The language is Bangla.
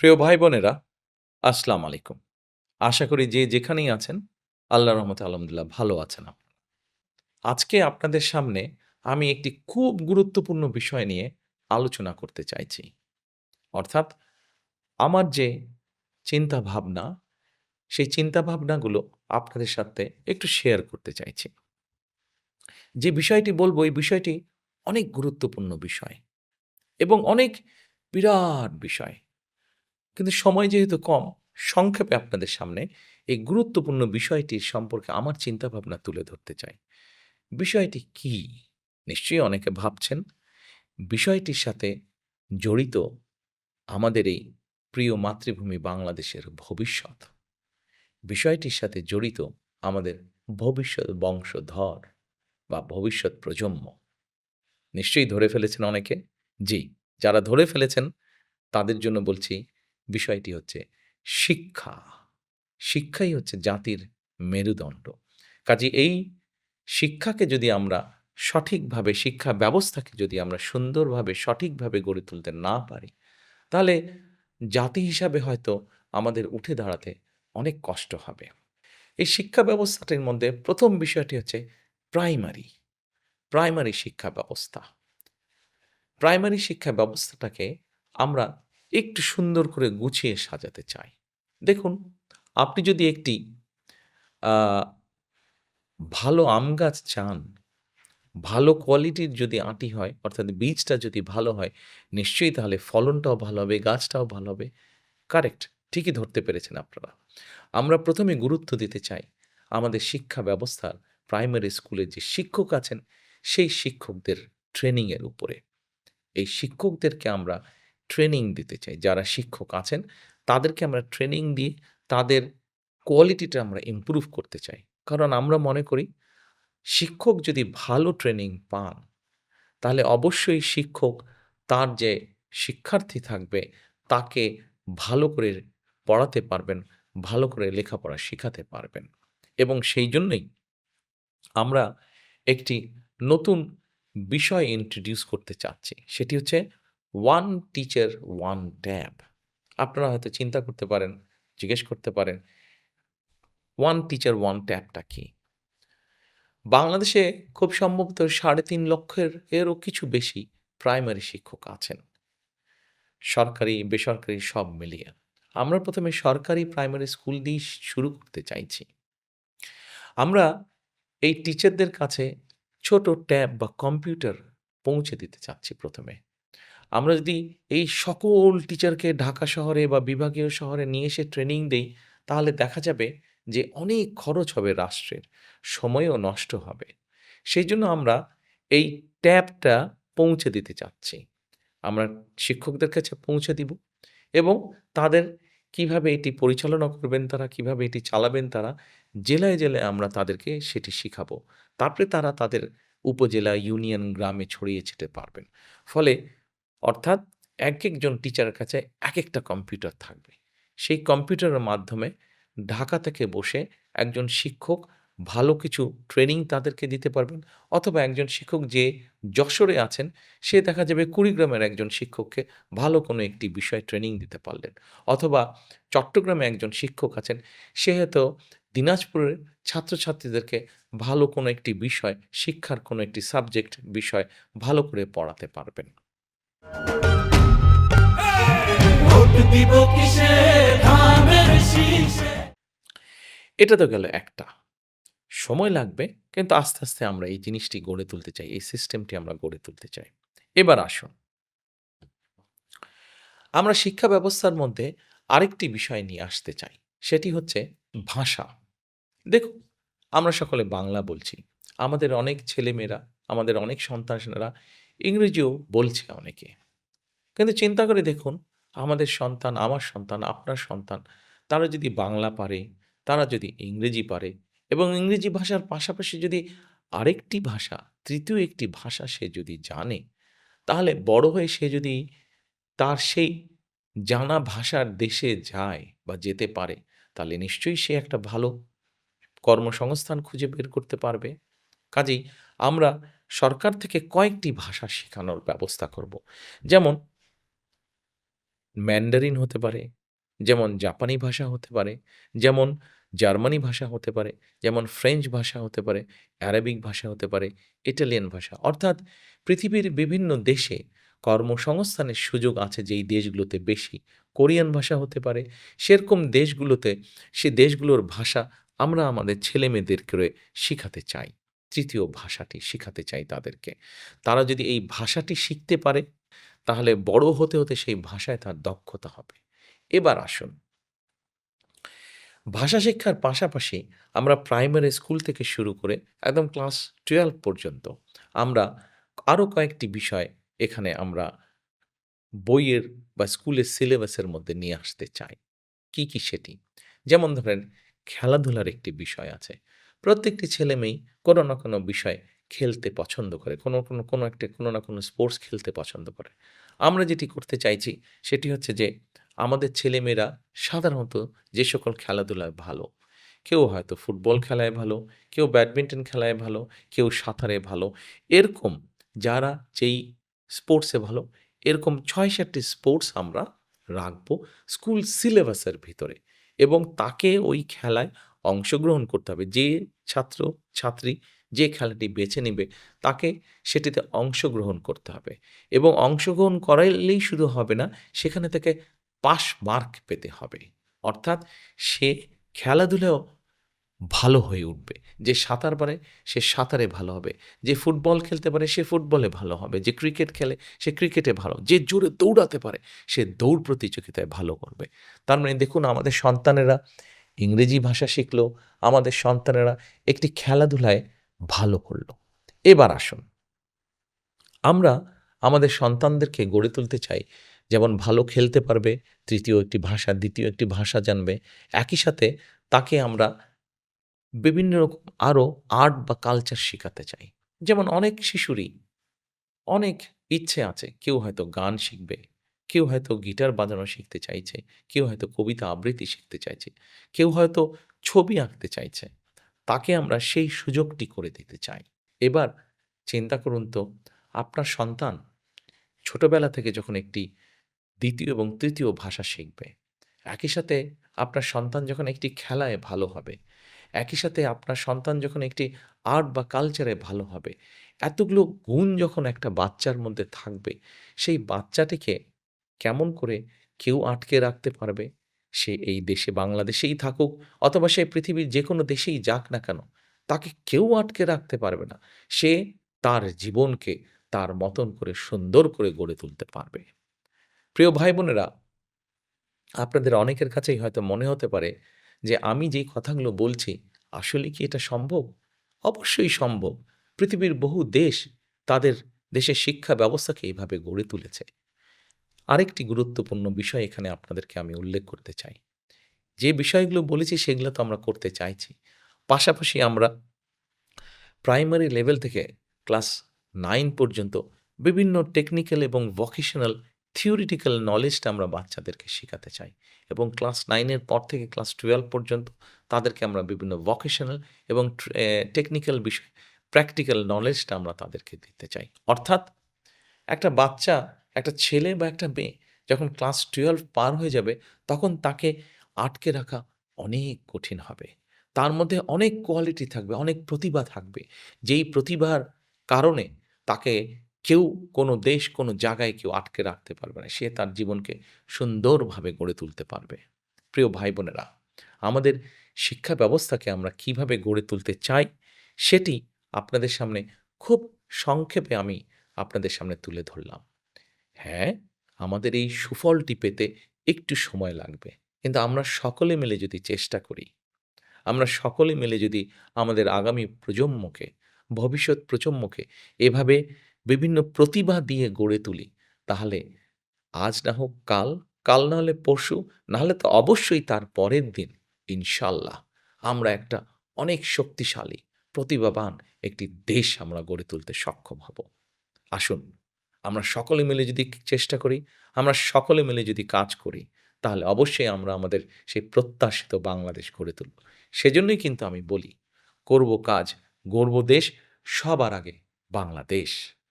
প্রিয় ভাই বোনেরা, আসসালামু আলাইকুম। আশা করি যে যেখানেই আছেন, আল্লাহর রহমতে আলহামদুলিল্লাহ ভালো আছেন আজকে আপনাদের সামনে আমি একটি খুব গুরুত্বপূর্ণ বিষয় নিয়ে আলোচনা করতে চাইছি। অর্থাৎ আমার যে চিন্তাভাবনা, সেই চিন্তাভাবনাগুলো আপনাদের সাথে একটু শেয়ার করতে চাইছি। যে বিষয়টি বলব, এই বিষয়টি অনেক গুরুত্বপূর্ণ বিষয় এবং অনেক বিরাট বিষয়। কিন্তু সময় যেহেতু কম, সংক্ষেপে আপনাদের সামনে এই গুরুত্বপূর্ণ বিষয়টির সম্পর্কে আমার চিন্তাভাবনা তুলে ধরতে চাই। বিষয়টি কী? নিশ্চয়ই অনেকে ভাবছেন, বিষয়টির সাথে জড়িত আমাদের এই প্রিয় মাতৃভূমি বাংলাদেশের ভবিষ্যৎ। বিষয়টির সাথে জড়িত আমাদের ভবিষ্যৎ বংশধর বা ভবিষ্যৎ প্রজন্ম। নিশ্চয়ই ধরে ফেলেছেন অনেকে? জি, যারা ধরে ফেলেছেন তাদের জন্য বলছি, বিষয়টি হচ্ছে শিক্ষা। শিক্ষাই হচ্ছে জাতির মেরুদণ্ড। কাজেই এই শিক্ষাকে যদি আমরা সঠিকভাবে, শিক্ষা ব্যবস্থাকে যদি আমরা সুন্দরভাবে সঠিকভাবে গড়ে তুলতে না পারি, তাহলে জাতি হিসাবে হয়তো আমাদের উঠে দাঁড়াতে অনেক কষ্ট হবে। এই শিক্ষা ব্যবস্থাটির মধ্যে ১ম বিষয়টি হচ্ছে প্রাইমারি, প্রাইমারি শিক্ষা ব্যবস্থা। প্রাইমারি শিক্ষা ব্যবস্থাটাকে আমরা একটু সুন্দর করে গুছিয়ে সাজাতে চাই। দেখুন, আপনি যদি একটি আ ভালো আম গাছ চান, ভালো কোয়ালিটির যদি আঁটি হয়, অর্থাৎ বীজটা যদি ভালো হয়, নিশ্চয়ই তাহলে ফলনটাও ভালো হবে, গাছটাও ভালো হবে। কারেক্ট, ঠিকই ধরতে পেরেছেন আপনারা। আমরা ১ম এ গুরুত্ব দিতে চাই আমাদের শিক্ষা ব্যবস্থার প্রাইমারি স্কুলের যে শিক্ষক আছেন, সেই শিক্ষকদের ট্রেনিং এর উপরে। এই শিক্ষকদেরকে আমরা ট্রেনিং দিতে চাই। যারা শিক্ষক আছেন, তাদেরকে আমরা ট্রেনিং দিয়ে তাদের কোয়ালিটিটা আমরা ইমপ্রুভ করতে চাই। কারণ আমরা মনে করি, শিক্ষক যদি ভালো ট্রেনিং পান, তাহলে অবশ্যই শিক্ষক তার যে শিক্ষার্থী থাকবে, তাকে ভালো করে পড়াতে পারবেন, ভালো করে লেখাপড়া শিখাতে পারবেন। এবং সেই জন্যই আমরা একটি নতুন বিষয় ইন্ট্রোডিউস করতে চাচ্ছি। সেটি হচ্ছে ওয়ান টিচার ওয়ান ট্যাব। আপনারা হয়তো চিন্তা করতে পারেন, জিজ্ঞেস করতে পারেন, ওয়ান টিচার ওয়ান ট্যাবটা কি? বাংলাদেশে খুব সম্ভবত ৩.৫ লক্ষের এরও কিছু বেশি প্রাইমারি শিক্ষক আছেন। সরকারি, বেসরকারি সব মিলিয়ে। আমরা ১ম এ সরকারি প্রাইমারি স্কুল দিয়েই শুরু করতে চাইছি। আমরা এই টিচারদের কাছে ছোট ট্যাব বা কম্পিউটার পৌঁছে দিতে চাচ্ছি ১ম এ। আমরা যদি এই সকল টিচারকে ঢাকা শহরে বা বিভাগীয় শহরে নিয়ে এসে ট্রেনিং দেই, তাহলে দেখা যাবে যে অনেক খরচ হবে রাষ্ট্রের, সময়ও নষ্ট হবে। সেইজন্য আমরা এই ট্যাবটা পৌঁছে দিতে চাচ্ছি। আমরা শিক্ষকদের কাছে পৌঁছে দিব এবং তাদের কিভাবে এটি পরিচালনা করবেন তারা, কিভাবে এটি চালাবেন তারা, জেলায়, জেলায় আমরা তাদেরকে সেটি শিখাবো। তারপরে তারা তাদের উপজেলা, ইউনিয়ন, গ্রামে ছড়িয়ে ছিটে পারবেন। ফলে অর্থাৎ একেকজন টিচারের কাছে একেকটা কম্পিউটার থাকবে। সেই কম্পিউটারের মাধ্যমে ঢাকা থেকে বসে একজন শিক্ষক ভালো কিছু ট্রেনিং তাদেরকে দিতে পারবেন, অথবা একজন শিক্ষক যে যশোরে আছেন, সে দেখা যাবে কুড়িগ্রামের একজন শিক্ষককে ভালো কোনো একটি বিষয় ট্রেনিং দিতে পারলেন। অথবা চট্টগ্রামে একজন শিক্ষক আছেন, সে হয়তো দিনাজপুরের ছাত্রছাত্রীদেরকে ভালো কোনো একটি বিষয়, শিক্ষার কোনো একটি সাবজেক্ট বিষয় ভালো করে পড়াতে পারবেন। ভোট দিব কিসে, ধানের শীষে। এটা তো গেল একটা। সময় লাগবে, কিন্তু আস্তে, আস্তে আমরা এই জিনিসটি গড়ে তুলতে চাই। এই সিস্টেমটি আমরা গড়ে তুলতে চাই। এবার আসুন, আমরা শিক্ষা ব্যবস্থার মধ্যে আরেকটি বিষয় নিয়ে আসতে চাই। সেটি হচ্ছে ভাষা। দেখুন, আমরা সকলে বাংলা বলছি। আমাদের অনেক ছেলেমেয়েরা, আমাদের অনেক সন্তানেরা ইংরেজিও বলছে অনেকে। কিন্তু চিন্তা করে দেখুন, আমাদের সন্তান, আমার সন্তান, আপনার সন্তান, তারা যদি বাংলা পারে, তারা যদি ইংরেজি পারে এবং ইংরেজি ভাষার পাশাপাশি যদি আরেকটি ভাষা, ৩য় একটি ভাষা সে যদি জানে, তাহলে বড় হয়ে সে যদি তার সেই জানা ভাষার দেশে যায় বা যেতে পারে, তাহলে নিশ্চয়ই সে একটা ভালো কর্মসংস্থান খুঁজে বের করতে পারবে। কাজেই আমরা সরকার থেকে কয়েকটি ভাষা শেখানোর ব্যবস্থা করব। যেমন ম্যান্ডারিন হতে পারে, যেমন জাপানি ভাষা হতে পারে, যেমন জার্মানি ভাষা হতে পারে, যেমন ফ্রেঞ্চ ভাষা হতে পারে, অ্যারাবিক ভাষা হতে পারে, ইটালিয়ান ভাষা। অর্থাৎ পৃথিবীর বিভিন্ন দেশে কর্মসংস্থানের সুযোগ আছে যেই দেশগুলোতে বেশি। কোরিয়ান ভাষা হতে পারে। সেরকম দেশগুলোতে সে দেশগুলোর ভাষা আমরা আমাদের ছেলেমেয়েদেরকে শিখাতে চাই। ৩য় ভাষাটি শিখাতে চাই তাদেরকে। তারা যদি এই ভাষাটি শিখতে পারে তাহলে বড় হতে, হতে সেই ভাষায় তার দক্ষতা হবে। এবার আসুন, ভাষা শিক্ষার পাশাপাশি আমরা প্রাইমারি স্কুল থেকে শুরু করে একদম ক্লাস 12 পর্যন্ত আমরা আরো কয়েকটি বিষয় এখানে আমরা বইয়ের বা স্কুলের সিলেবাসের মধ্যে নিয়ে আসতে চাই। কি, কি সেটি? যেমন ধরেন খেলাধুলার একটি বিষয় আছে। প্রত্যেকটি ছেলেমেয়েই কোনো না কোনো বিষয় খেলতে পছন্দ করে। কোনো না কোনো স্পোর্টস খেলতে পছন্দ করে। আমরা যেটি করতে চাইছি সেটি হচ্ছে যে আমাদের ছেলেমেয়েরা সাধারণত যে সকল খেলাধুলায় ভালো, কেউ হয়তো ফুটবল খেলায় ভালো, কেউ ব্যাডমিন্টন খেলায় ভালো, কেউ সাঁতারে ভালো। এরকম যারা যেই স্পোর্টসে ভালো, এরকম ৬-৭ টি স্পোর্টস আমরা রাখবো স্কুল সিলেবাসের ভিতরে এবং তাকে ওই খেলায় অংশগ্রহণ করতে হবে। যে ছাত্র-ছাত্রী যে খেলাটি বেছে নিবে তাকে সেটিতে অংশগ্রহণ করতে হবে এবং অংশগ্রহণ করাইলেই শুধু হবে না, সেখানে থেকে পাস মার্ক পেতে হবে। অর্থাৎ সে খেলাধুলায়ও ভালো হয়ে উঠবে। যে সাঁতার পারে সে সাঁতারে ভালো হবে। যে ফুটবল খেলতে পারে সে ফুটবলে ভালো হবে। যে ক্রিকেট খেলে সে ক্রিকেটে ভালো। যে জোরে দৌড়াতে পারে সে দৌড় প্রতিযোগিতায় ভালো করবে। তার মানে দেখুন আমাদের সন্তানেরা ইংরেজি ভাষা শিখলো, আমাদের সন্তানেরা একটি খেলাধুলায় ভালো করল। এবার আসুন, আমরা আমাদের সন্তানদেরকে গড়ে তুলতে চাই যেমন ভালো খেলতে পারবে, ৩য় একটি ভাষা, ২য় একটি ভাষা জানবে। একই সাথে তাকে আমরা বিভিন্ন রকম আরো আর্ট বা কালচার শিখাতে চাই। যেমন অনেক শিশুরই অনেক ইচ্ছে আছে। কেউ হয়তো গান শিখবে, কেউ হয়তো গিটার বাজানো শিখতে চাইছে, কেউ হয়তো কবিতা আবৃত্তি শিখতে চাইছে, কেউ হয়তো ছবি আঁকতে চাইছে। তাকে আমরা সেই সুযোগটি করে দিতে চাই। এবার চিন্তা করুন তো আপনার সন্তান ছোটবেলা থেকে যখন একটি ২য় এবং ৩য় ভাষা শিখবে, একই সাথে আপনার সন্তান যখন একটি খেলায় ভালো হবে, একই সাথে আপনার সন্তান যখন একটি আর্ট বা কালচারে ভালো হবে, এতগুলো গুণ যখন একটা বাচ্চার মধ্যে থাকবে, সেই বাচ্চাটিকে কেমন করে কেউ আটকে রাখতে পারবে? সে এই দেশে বাংলাদেশেই থাকুক অথবা সে পৃথিবীর যেকোনো দেশেই যাক না কেন, তাকে কেউ আটকে রাখতে পারবে না। সে তার জীবনকে তার মতন করে সুন্দর করে গড়ে তুলতে পারবে। প্রিয় ভাই-বোনেরা, আপনাদের অনেকের কাছেই হয়তো মনে হতে পারে যে আমি যেই কথাগুলো বলছি আসলে কি এটা সম্ভব? অবশ্যই সম্ভব। পৃথিবীর বহু দেশ তাদের দেশের শিক্ষা ব্যবস্থাকে এভাবে গড়ে তুলেছে। আরেকটি গুরুত্বপূর্ণ বিষয় এখানে আপনাদেরকে আমি উল্লেখ করতে চাই। যে বিষয়গুলো বলেছি সেগুলো তো আমরা করতে চাইছি। পাশাপাশি আমরা প্রাইমারি লেভেল থেকে ক্লাস 9 পর্যন্ত বিভিন্ন টেকনিক্যাল এবং ভোকেশনাল থিওরিটিক্যাল নলেজটা আমরা বাচ্চাদেরকে শেখাতে চাই এবং ক্লাস 9 এর পর থেকে ক্লাস 12 পর্যন্ত তাদেরকে আমরা বিভিন্ন ভোকেশনাল এবং টেকনিক্যাল বিষয় প্র্যাকটিক্যাল নলেজটা আমরা তাদেরকে দিতে চাই। অর্থাৎ একটা বাচ্চা, একটা ছেলে বা একটা মেয়ে যখন ক্লাস 12 পার হয়ে যাবে, তখন তাকে আটকে রাখা অনেক কঠিন হবে। তার মধ্যে অনেক কোয়ালিটি থাকবে, অনেক প্রতিভা থাকবে। যেই প্রতিভার কারণে তাকে কেউ, কোনো দেশ, কোনো জায়গায় কেউ আটকে রাখতে পারবে না। সে তার জীবনকে সুন্দরভাবে গড়ে তুলতে পারবে। প্রিয় ভাই-বোনেরা, আমাদের শিক্ষা ব্যবস্থাকে আমরা কিভাবে গড়ে তুলতে চাই, সেটি আপনাদের সামনে খুব সংক্ষেপে আমি আপনাদের সামনে তুলে ধরলাম। হ্যাঁ, আমাদের এই সুফলটি পেতে একটু সময় লাগবে। কিন্তু আমরা সকলে মিলে যদি চেষ্টা করি, আমরা সকলে মিলে যদি আমাদের আগামী প্রজন্মকে, ভবিষ্যৎ প্রজন্মকে এভাবে বিভিন্ন প্রতিভা দিয়ে গড়ে তুলি, তাহলে আজ না হোক কাল, কাল না হলে পরশু, না হলে তো অবশ্যই তার পরের দিন ইনশাআল্লাহ আমরা একটা অনেক শক্তিশালী, প্রতিভাবান একটি দেশ আমরা গড়ে তুলতে সক্ষম হব। আসুন, আমরা সকলে মিলে যদি চেষ্টা করি, আমরা সকলে মিলে যদি কাজ করি, তাহলে অবশ্যই আমরা আমাদের সেই প্রত্যাশিত বাংলাদেশ গড়ে তুলব। সেজন্যই কিন্তু আমি বলি, করব কাজ, গড়ব দেশ, সবার আগে বাংলাদেশ।